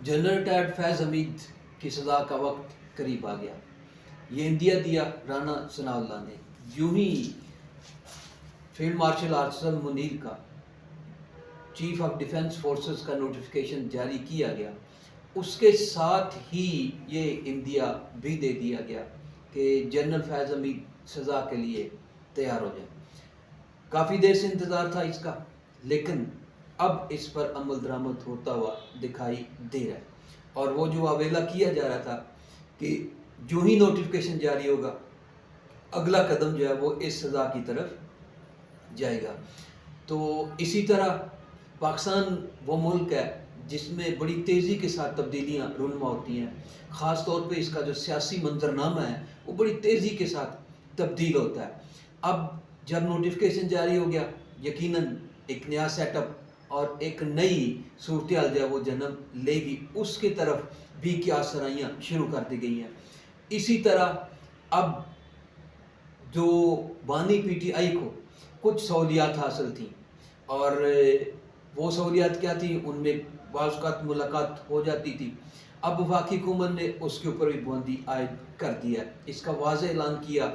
General retired فیض حمید کی سزا کا وقت قریب آ گیا. یہ اندیا دیا رانا ثناء اللہ نے. یوں ہی فیلڈ مارشل آصم منیر کا چیف آف ڈیفنس فورسز کا نوٹیفیکیشن جاری کیا گیا. اس کے ساتھ ہی یہ اندیا بھی دے دیا گیا کہ جنرل فیض حمید سزا کے لیے تیار ہو جائے. کافی دیر سے انتظار تھا اس کا، لیکن اب اس پر عمل درآمد ہوتا ہوا دکھائی دے رہا ہے. اور وہ جو اویلا کیا جا رہا تھا کہ جو ہی نوٹیفیکیشن جاری ہوگا اگلا قدم جو ہے وہ اس سزا کی طرف جائے گا. تو اسی طرح پاکستان وہ ملک ہے جس میں بڑی تیزی کے ساتھ تبدیلیاں رونما ہوتی ہیں. خاص طور پہ اس کا جو سیاسی منظرنامہ ہے وہ بڑی تیزی کے ساتھ تبدیل ہوتا ہے. اب جب نوٹیفیکیشن جاری ہو گیا یقیناً ایک نیا سیٹ اپ اور ایک نئی صورتحال جو ہے وہ جنم لے گی. اس کی طرف بھی کیا سرائیاں شروع کر دی گئی ہیں. اسی طرح اب جو بانی پی ٹی آئی کو کچھ سہولیات حاصل تھیں، اور وہ سہولیات کیا تھیں، ان میں بعض اوقات ملاقات ہو جاتی تھی. اب وفاقی حکومت نے اس کے اوپر بھی پابندی عائد کر دیا. اس کا واضح اعلان کیا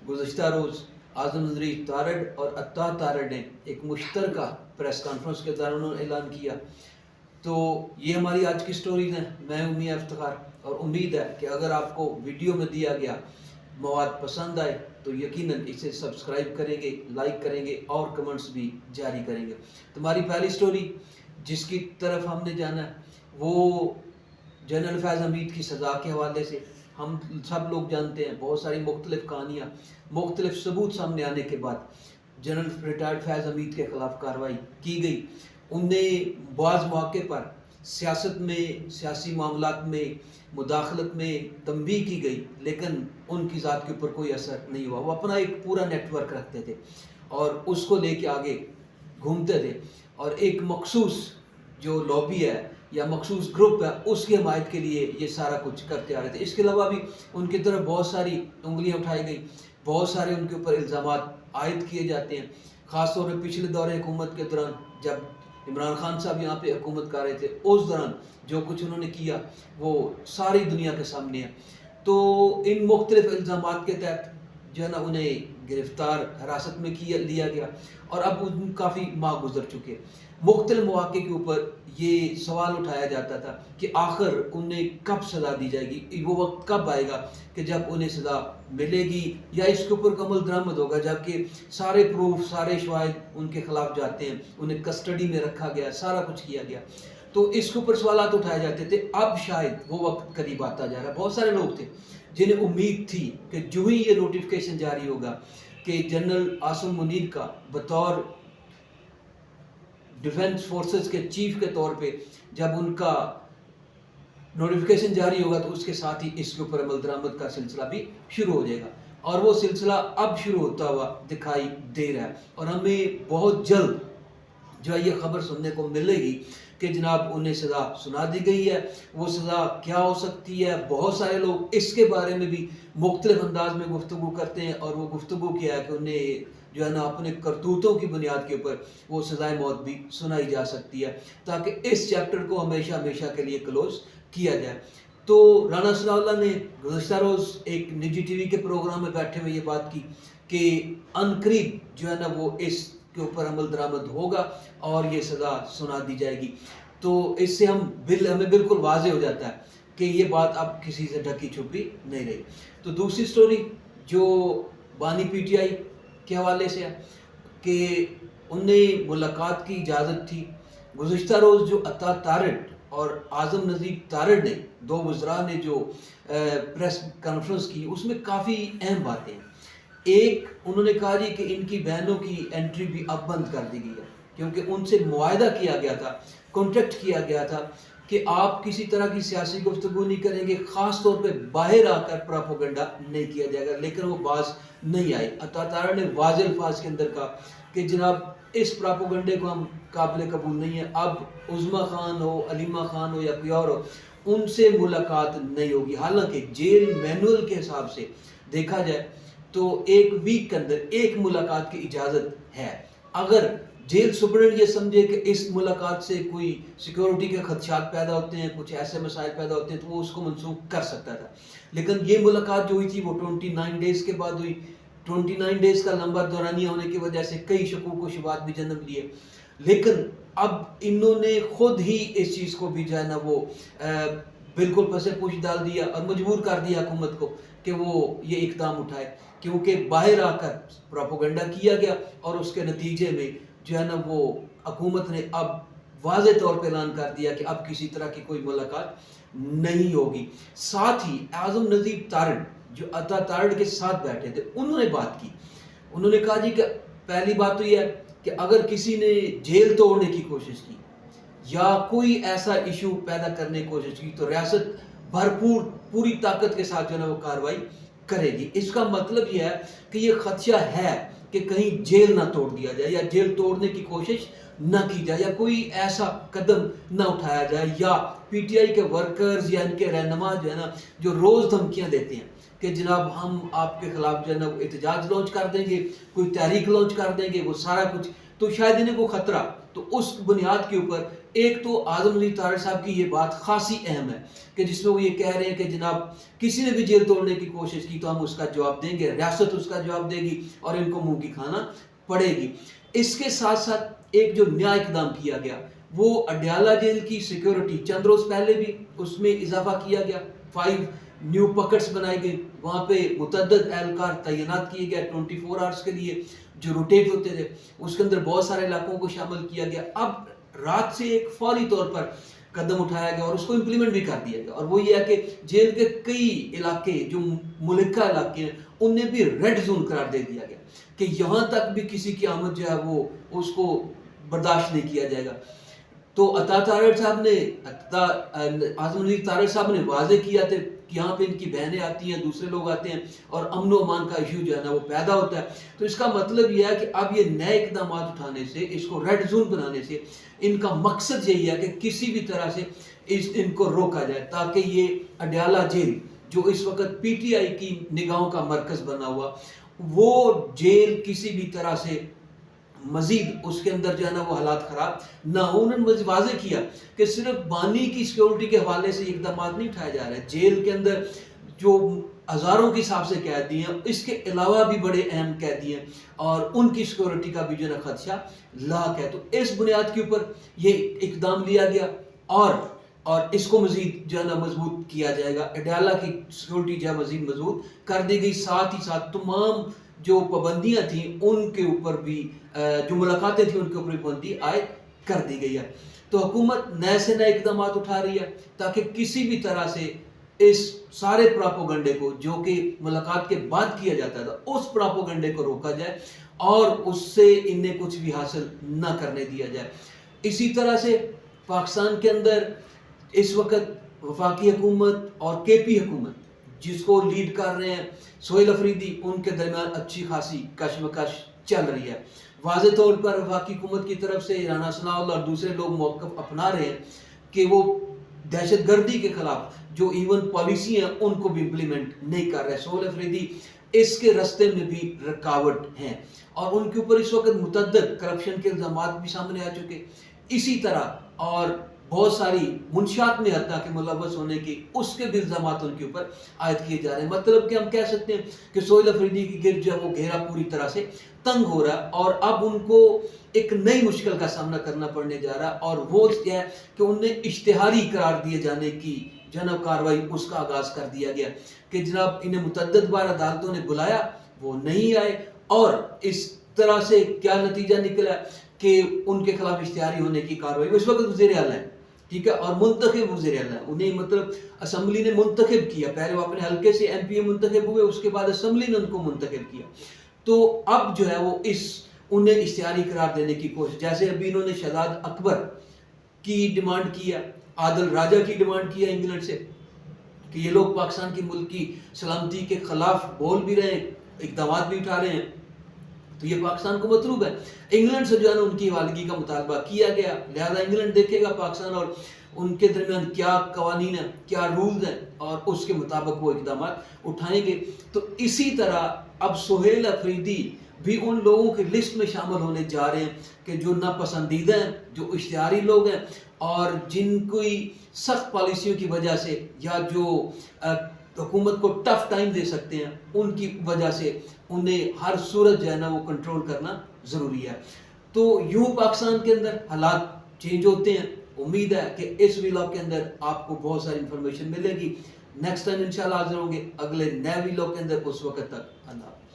گزشتہ روز اعظم نذیر تارڑ اور عطا تارڑ نے ایک مشترکہ پریس کانفرنس کے دوران انہوں نے اعلان کیا. تو یہ ہماری آج کی سٹوریز ہیں. میں میاں افتخار، اور امید ہے کہ اگر آپ کو ویڈیو میں دیا گیا مواد پسند آئے تو یقیناً اسے سبسکرائب کریں گے، لائک کریں گے اور کمنٹس بھی جاری کریں گے. تمہاری پہلی سٹوری جس کی طرف ہم نے جانا ہے وہ جنرل فیض حمید کی سزا کے حوالے سے. ہم سب لوگ جانتے ہیں بہت ساری مختلف کہانیاں، مختلف ثبوت سامنے آنے کے بعد جنرل ریٹائرڈ فیض حمید کے خلاف کارروائی کی گئی. انہیں بعض موقع پر سیاست میں، سیاسی معاملات میں مداخلت میں تنبیہ کی گئی، لیکن ان کی ذات کے اوپر کوئی اثر نہیں ہوا. وہ اپنا ایک پورا نیٹ ورک رکھتے تھے اور اس کو لے کے آگے گھومتے تھے، اور ایک مخصوص جو لابی ہے یا مخصوص گروپ ہے اس کی حمایت کے لیے یہ سارا کچھ کرتے آ رہے تھے. اس کے علاوہ بھی ان کی طرف بہت ساری انگلیاں اٹھائی گئی، بہت سارے ان کے اوپر الزامات عائد کیے جاتے ہیں. خاص طور پہ پچھلے دور حکومت کے دوران جب عمران خان صاحب یہاں پہ حکومت کر رہے تھے، اس دوران جو کچھ انہوں نے کیا وہ ساری دنیا کے سامنے ہے. تو ان مختلف الزامات کے تحت جو ہے نا انہیں گرفتار حراست میں لیا گیا، اور اب ان کافی ماہ گزر چکے. مختلف مواقع کے اوپر یہ سوال اٹھایا جاتا تھا کہ آخر انہیں کب سزا دی جائے گی، وہ وقت کب آئے گا کہ جب انہیں سزا ملے گی یا اس کے اوپر عمل درآمد ہوگا، جبکہ سارے پروف، سارے شواہد ان کے خلاف جاتے ہیں، انہیں کسٹڈی میں رکھا گیا، سارا کچھ کیا گیا. تو اس کے اوپر سوالات اٹھائے جاتے تھے. اب شاید وہ وقت قریب آتا جا رہا ہے. بہت سارے لوگ تھے جنہیں امید تھی کہ جو ہی یہ نوٹیفیکیشن جاری ہوگا کہ جنرل عاصم منیر کا بطور ڈیفنس فورسز کے چیف کے طور پہ جب ان کا نوٹیفیکیشن جاری ہوگا تو اس کے ساتھ ہی اس کے اوپر عمل درآمد کا سلسلہ بھی شروع ہو جائے گا. اور وہ سلسلہ اب شروع ہوتا ہوا دکھائی دے رہا ہے، اور ہمیں بہت جلد جو ہے یہ خبر سننے کو ملے گی کہ جناب انہیں سزا سنا دی گئی ہے. وہ سزا کیا ہو سکتی ہے، بہت سارے لوگ اس کے بارے میں بھی مختلف انداز میں گفتگو کرتے ہیں، اور وہ گفتگو کیا ہے کہ انہیں جو ہے نا اپنے کرتوتوں کی بنیاد کے اوپر وہ سزائے موت بھی سنائی جا سکتی ہے، تاکہ اس چیپٹر کو ہمیشہ ہمیشہ کے لیے کلوز کیا جائے. تو رانا ثناء اللہ نے گزشتہ روز ایک نجی ٹی وی کے پروگرام میں بیٹھے ہوئے یہ بات کی کہ عنقریب جو ہے نا وہ اس کے اوپر عمل درآمد ہوگا اور یہ سزا سنا دی جائے گی. تو اس سے ہمیں بالکل واضح ہو جاتا ہے کہ یہ بات اب کسی سے ڈھکی چھپی نہیں رہی. تو دوسری سٹوری جو بانی پی ٹی آئی کے حوالے سے ہے کہ انہیں ملاقات کی اجازت تھی. گزشتہ روز جو عطا تارڑ اور اعظم نذیر تارڑ نے، دو وزراء نے جو پریس کانفرنس کی، اس میں کافی اہم باتیں ہیں. ایک انہوں نے کہا جی کہ ان کی بہنوں کی انٹری بھی اب بند کر دی گئی ہے، کیونکہ ان سے معاہدہ کیا گیا تھا، کانٹیکٹ کیا گیا تھا کہ آپ کسی طرح کی سیاسی گفتگو نہیں کریں گے، خاص طور پہ باہر آ کر پراپوگنڈا نہیں کیا جائے گا. لیکن وہ باز نہیں آئی. عطا تارڑ نے واضح الفاظ کے اندر کہا کہ جناب اس پراپوگنڈے کو ہم قابل قبول نہیں ہے. اب عظما خان ہو، علیمہ خان ہو یا کوئی اور ہو، ان سے ملاقات نہیں ہوگی. حالانکہ جیل مینول کے حساب سے دیکھا جائے تو ایک ویک کے اندر ایک ملاقات کی اجازت ہے. اگر जेल सुपरडेंट ये समझे कि इस मुलाकात से कोई सिक्योरिटी के खदशात पैदा होते हैं, कुछ ऐसे मसाइल पैदा होते हैं, तो वो उसको मनसूख कर सकता था। लेकिन ये मुलाकात जो हुई थी वो 29 डेज़ के बाद हुई। 29 डेज़ का लंबा दौरानिया होने की वजह से कई शकूक व शुबहात भी जन्म लिए। लेकिन अब इन्होंने खुद ही इस चीज़ को भी जो है ना वो बिल्कुल फंसे पूछ डाल दिया और मजबूर कर दिया हुकूमत को कि वो ये इक़दाम उठाए, क्योंकि बाहर आकर प्रोपेगेंडा किया गया और उसके नतीजे में जो है ना वो हुकूमत ने अब वाज़े तौर पे ऐलान कर दिया कि अब किसी तरह की कोई मुलाकात नहीं होगी। साथ ही आज़म नज़ीर तारड़ जो अता तारड़ के साथ बैठे थे, उन्होंने बात की। उन्होंने कहा जी कि पहली बात तो ये है कि अगर किसी ने जेल तोड़ने की कोशिश की या कोई ऐसा इशू पैदा करने की कोशिश की तो रियासत भरपूर पूरी ताकत के साथ जो है वो कार्रवाई करेगी। इसका मतलब यह है कि ये खदशा है कि कहीं जेल ना तोड़ दिया जाए या जेल तोड़ने की कोशिश ना की जाए या कोई ऐसा कदम ना उठाया जाए, या पीटीआई के वर्कर्स या इनके रहनुमा जो है ना जो रोज़ धमकियां देते हैं कि जनाब हम आपके खिलाफ जो है ना एहतजाज लॉन्च कर देंगे, कोई तहरीक लॉन्च कर देंगे, वो सारा कुछ, तो शायद इन्हें को खतरा, तो उस बुनियाद के ऊपर एक तो आज़म नज़ीर तारड़ साहब की ये बात खासी अहम है कि जिसमें वो ये कह रहे हैं कि जनाब किसी ने भी जेल तोड़ने की कोशिश की तो हम उसका जवाब देंगे, रियासत उसका जवाब देगी और इनको मुंह की खाना पड़ेगी। इसके साथ साथ एक जो नया इकदाम किया गया वो अडयाला जेल की सिक्योरिटी चंद रोज पहले भी उसमें इजाफा किया गया, 5 न्यू पॉकेट्स बनाए गए, वहाँ पे मुतअद्दिद एहलकार तैनात किए गए 24 आवर्स के लिए जो रोटेट होते थे, उसके अंदर बहुत सारे इलाकों को शामिल किया गया। अब रात से एक फौरी तौर पर कदम उठाया गया और उसको इम्प्लीमेंट भी कर दिया गया, और वो ये है कि जेल के कई इलाके जो मुल्का इलाके हैं उन्हें भी रेड जोन करार दे दिया गया कि यहाँ तक भी किसी की आमद जो है वो उसको बर्दाश्त नहीं किया जाएगा। तो अता तारड़ साहब ने आज़म नज़ीर तारड़ साहब ने वाजे किया था कि यहाँ पे इनकी बहनें आती हैं, दूसरे लोग आते हैं और अमन अमान का इशू जो है ना वो पैदा होता है। तो इसका मतलब यह है कि अब ये नए इकदाम उठाने से, इसको रेड जोन बनाने से इनका मकसद यही है कि किसी भी तरह से इनको रोका जाए ताकि ये अडयाला जेल जो इस वक्त पीटीआई की निगाहों का मरकज बना हुआ, वो जेल किसी भी तरह से मजीद उसके अंदर जो है ना वो हालात खराब ना हो। उन्होंने वाजे किया कि सिर्फ बानी की सिक्योरिटी के हवाले से इकदाम नहीं उठाए जा रहे, जेल के अंदर जो हजारों के हिसाब से कैदी हैं, इसके अलावा भी बड़े अहम कैदी हैं और उनकी सिक्योरिटी का भी जो है खदशा लाक है। तो इस बुनियाद के ऊपर ये इकदाम लिया गया और इसको मजीद जो है ना मजबूत किया जाएगा। अडयाला की सिक्योरिटी जो है मजीद मजबूत कर दी गई, साथ ही साथ तमाम जो पाबंदियां थी उनके ऊपर भी, जो मुलाकातें थी उनके ऊपर भी पाबंदी आयद कर दी गई है। तो हुकूमत नए से नए इकदाम उठा रही है ताकि किसी भी तरह से इस सारे प्रोपेगेंडे को जो कि मुलाकात के बाद किया जाता था उस प्रोपेगेंडे को रोका जाए और उससे इन्हें कुछ भी हासिल ना करने दिया जाए। इसी तरह से पाकिस्तान के अंदर इस वक्त वफाकी हुकूमत और केपी हुकूमत जिसको लीड कर रहे हैं सोहेल अफरीदी, उनके दरमियान अच्छी खासी कशमकश चल रही है। वाज़े तौर पर वफाकी हुकूमत की तरफ से राना सनाउल्लाह और दूसरे लोग मौक़िफ़ अपना रहे हैं कि वो दहशत गर्दी के खिलाफ जो इवन पॉलिसी है उनको भी इम्प्लीमेंट नहीं कर रहे। सोहेल अफरीदी इसके रास्ते में भी रुकावट हैं और उनके ऊपर इस वक्त मुतअद्दिद करप्शन के इल्ज़ामात भी सामने आ चुके। इसी तरह और बहुत सारी मुंशियात में हत्या के मुलव्वस होने की उसके भी इल्ज़ामात उनके ऊपर आयद किए जा रहे हैं। मतलब कि हम कह सकते हैं कि सोहेल अफरीदी की गिरफ्त जो है वो घेरा पूरी तरह से तंग हो रहा है और अब उनको एक नई मुश्किल का सामना करना पड़ने जा रहा है, और वो यह है कि उन्हें इश्तिहारी करार दिए जाने की जनाब कार्रवाई उसका आगाज कर दिया गया कि जनाब इन्हें मुतअद्दिद बार अदालतों ने बुलाया, वो नहीं आए और इस तरह से क्या नतीजा निकला कि उनके खिलाफ इश्तिहारी होने की कार्रवाई इस वक्त वज़ीर आला है, ठीक है, और मुंतखब वज़ीर आला है, उन्हें मतलब असम्बली ने मुंतखब किया, पहले वो अपने हल्के से एमपी मुंतखब हुए, उसके बाद असम्बली ने उनको मुंतखब किया। तो अब जो है वो उन्हें इश्तिहारी करार देने की कोशिश, जैसे अभी इन्होंने शहजाद अकबर की डिमांड किया, आदिल राजा की डिमांड किया इंग्लैंड से कि ये लोग पाकिस्तान की मुल्क की सलामती के खिलाफ बोल भी रहे हैं, इक़दाम भी उठा रहे हैं, तो ये पाकिस्तान को मतलूब है। इंग्लैंड से जो है ना उनकी हवालगी का मुतालबा किया गया, लिहाजा इंग्लैंड देखेगा पाकिस्तान और उनके दरमियान क्या कवानीन है, क्या रूल्स हैं और उसके मुताबिक वो इक़दाम उठाएंगे। तो इसी तरह अब सोहेल अफरीदी بھی ان لوگوں کی لسٹ میں شامل ہونے جا رہے ہیں کہ جو ناپسندیدہ ہیں، جو اشتہاری لوگ ہیں، اور جن کوئی سخت پالیسیوں کی وجہ سے یا جو حکومت کو ٹف ٹائم دے سکتے ہیں، ان کی وجہ سے انہیں ہر صورت جو ہے نا وہ کنٹرول کرنا ضروری ہے. تو یوں پاکستان کے اندر حالات چینج ہوتے ہیں. امید ہے کہ اس ویلاگ کے اندر آپ کو بہت ساری انفارمیشن ملے گی. نیکسٹ ٹائم انشاءاللہ حاضر ہوں گے اگلے نئے ویلاگ کے اندر. اس وقت تک اللہ حافظ.